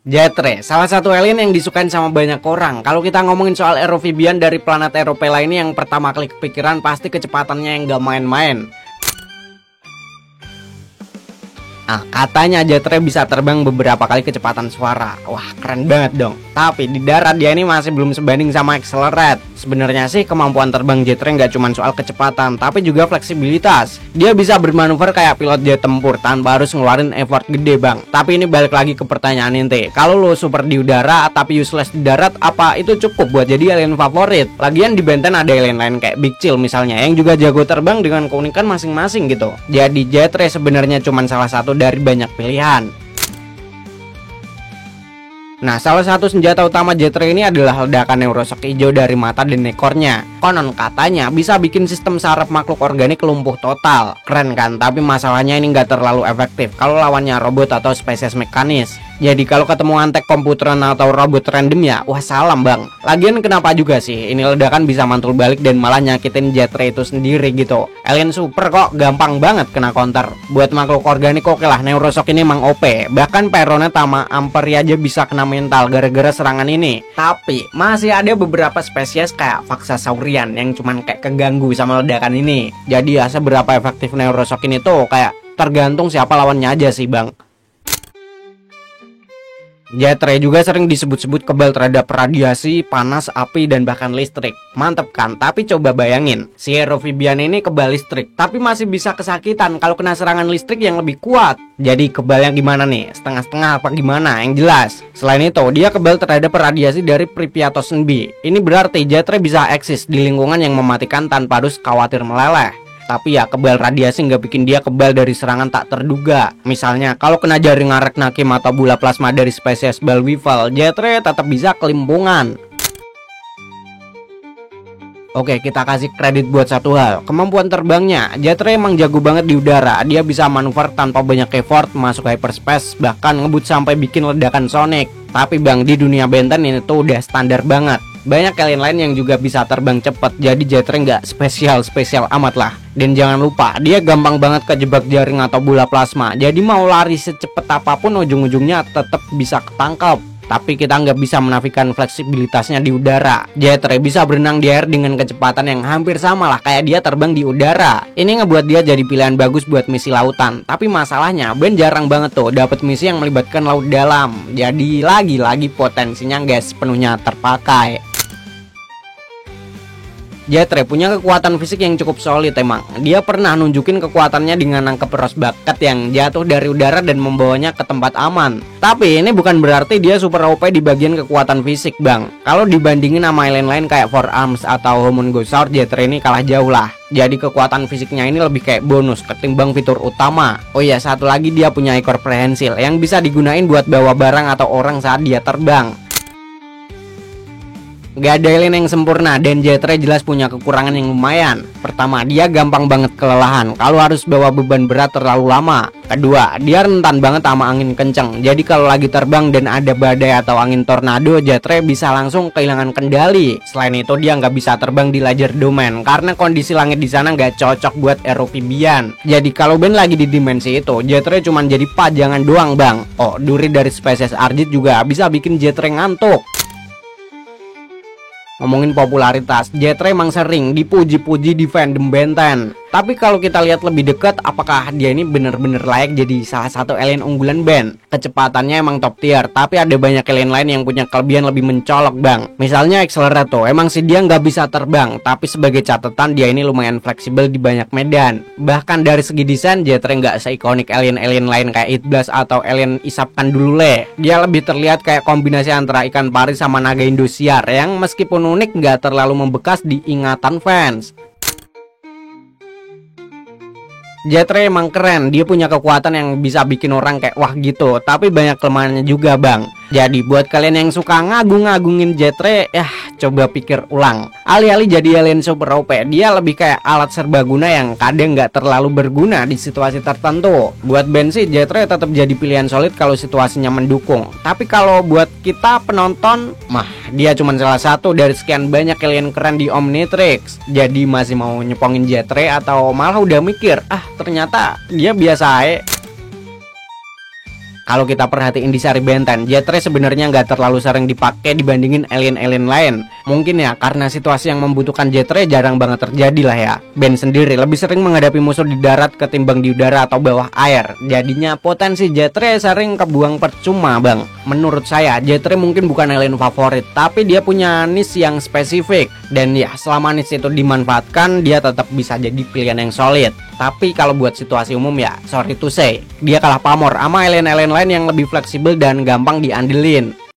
Jetre, salah satu alien yang disukain sama banyak orang. Kalau kita ngomongin soal aerofibian dari planet Eropa ini, yang pertama kali kepikiran pasti kecepatannya yang gak main-main. Nah, katanya Jetre bisa terbang beberapa kali kecepatan suara. Wah, keren banget dong. Tapi di darat dia ini masih belum sebanding sama Accelerate. Sebenarnya sih kemampuan terbang Jetre nggak cuma soal kecepatan, tapi juga fleksibilitas. Dia bisa bermanuver kayak pilot jet tempur tanpa harus ngeluarin effort gede, bang. Tapi ini balik lagi ke pertanyaan inti. Kalau lo super di udara tapi useless di darat, apa itu cukup buat jadi alien favorit? Lagian di Benten ada alien lain kayak Big Chill misalnya, yang juga jago terbang dengan keunikan masing-masing gitu. Jadi Jetre sebenarnya cuma salah satu dari banyak pilihan. Nah, salah satu senjata utama Jetre ini adalah ledakan neuroshock hijau dari mata dan ekornya. Konon katanya bisa bikin sistem saraf makhluk organik lumpuh total. Keren kan? Tapi masalahnya ini nggak terlalu efektif kalau lawannya robot atau spesies mekanis. Jadi kalau ketemu antek komputeran atau robot random ya, wah salam bang. Lagian kenapa juga sih ini ledakan bisa mantul balik dan malah nyakitin Jetre itu sendiri gitu. Alien super kok gampang banget kena counter. Buat makhluk organik oke lah, neuroshock ini emang OP. Bahkan Peronet sama Amperi aja bisa kena mental gara-gara serangan ini. Tapi masih ada beberapa spesies kayak Vaxasaurian yang cuman kayak keganggu sama ledakan ini. Jadi ya seberapa efektif neuroshock ini tuh kayak tergantung siapa lawannya aja sih bang. Jetre juga sering disebut-sebut kebal terhadap radiasi, panas, api, dan bahkan listrik. Mantep kan? Tapi coba bayangin, si aerofibian ini kebal listrik, tapi masih bisa kesakitan kalau kena serangan listrik yang lebih kuat. Jadi kebalnya gimana nih? Setengah-setengah apa gimana? Yang jelas, selain itu dia kebal terhadap radiasi dari Pripyatosen B. Ini berarti Jetre bisa eksis di lingkungan yang mematikan tanpa harus khawatir meleleh. Tapi ya kebal radiasi nggak bikin dia kebal dari serangan tak terduga. Misalnya kalau kena jaring Arachnakim atau bola plasma dari spesies Balwival, Jetre tetap bisa kelimpungan. Oke, kita kasih kredit buat satu hal, kemampuan terbangnya. Jetre emang jago banget di udara. Dia bisa manuver tanpa banyak effort, masuk hyperspace, bahkan ngebut sampai bikin ledakan sonic. Tapi bang, di dunia Benten ini tuh udah standar banget. Banyak alien lain yang juga bisa terbang cepat, jadi Jetre nggak spesial amat lah. Dan jangan lupa, dia gampang banget kejebak jaring atau bola plasma. Jadi mau lari secepat apapun, ujung-ujungnya tetap bisa ketangkap. Tapi kita nggak bisa menafikan fleksibilitasnya di udara. Jetre bisa berenang di air dengan kecepatan yang hampir sama lah kayak dia terbang di udara. Ini ngebuat dia jadi pilihan bagus buat misi lautan. Tapi masalahnya Ben jarang banget tuh dapat misi yang melibatkan laut dalam. Jadi lagi-lagi potensinya nggak sepenuhnya terpakai. Jetre punya kekuatan fisik yang cukup solid emang. Dia pernah nunjukin kekuatannya dengan nangkep Rose Bucket yang jatuh dari udara dan membawanya ke tempat aman. Tapi ini bukan berarti dia super OP di bagian kekuatan fisik bang. Kalau dibandingin sama alien lain kayak Four Arms atau Homungosaur, Jetre ini kalah jauh lah. Jadi kekuatan fisiknya ini lebih kayak bonus ketimbang fitur utama. Oh iya, satu lagi dia punya ekor prehensil yang bisa digunain buat bawa barang atau orang saat dia terbang. Gak ada alien yang sempurna dan Jetre jelas punya kekurangan yang lumayan. Pertama, dia gampang banget kelelahan kalau harus bawa beban berat terlalu lama. Kedua, dia rentan banget sama angin kenceng. Jadi kalau lagi terbang dan ada badai atau angin tornado, Jetre bisa langsung kehilangan kendali. Selain itu dia nggak bisa terbang di layer domain karena kondisi langit di sana nggak cocok buat aerofibian. Jadi kalau Ben lagi di dimensi itu, Jetre cuma jadi pajangan doang bang. Oh, duri dari spesies Argit juga bisa bikin Jetre ngantuk. Ngomongin popularitas, Jetre emang sering dipuji-puji di fandom Benten. Tapi kalau kita lihat lebih dekat, apakah dia ini bener-bener layak jadi salah satu alien unggulan Ben? Kecepatannya emang top tier, tapi ada banyak alien lain yang punya kelebihan lebih mencolok bang. Misalnya Accelerate, emang sih dia nggak bisa terbang, tapi sebagai catatan dia ini lumayan fleksibel di banyak medan. Bahkan dari segi desain, Jetre nggak seikonik alien-alien lain kayak Itblast atau alien Isapkan Dulule. Dia lebih terlihat kayak kombinasi antara ikan pari sama naga Indosiar yang meskipun unik nggak terlalu membekas di ingatan fans. Jetre emang keren, dia punya kekuatan yang bisa bikin orang kayak wah gitu. Tapi banyak kelemahannya juga bang. Jadi buat kalian yang suka ngagung-ngagungin Jetre, coba pikir ulang. Alih-alih jadi alien super OP, dia lebih kayak alat serbaguna yang kadang nggak terlalu berguna di situasi tertentu. Buat Ben sih, Jetre tetap jadi pilihan solid kalau situasinya mendukung. Tapi kalau buat kita penonton, dia cuma salah satu dari sekian banyak alien keren di Omnitrix. Jadi masih mau nyepongin Jetre atau malah udah mikir, ternyata dia biasa aja. Kalau kita perhatiin di seri Benten, Jet Ray sebenarnya nggak terlalu sering dipakai dibandingin alien-alien lain. Mungkin ya karena situasi yang membutuhkan Jet Ray jarang banget terjadi lah ya. Ben sendiri lebih sering menghadapi musuh di darat ketimbang di udara atau bawah air. Jadinya potensi Jet Ray sering kebuang percuma bang. Menurut saya Jet Ray mungkin bukan alien favorit, tapi dia punya niche yang spesifik. Dan ya selama niche itu dimanfaatkan, dia tetap bisa jadi pilihan yang solid. Tapi kalau buat situasi umum ya sorry to say, dia kalah pamor sama alien-alien lain yang lebih fleksibel dan gampang diandelin.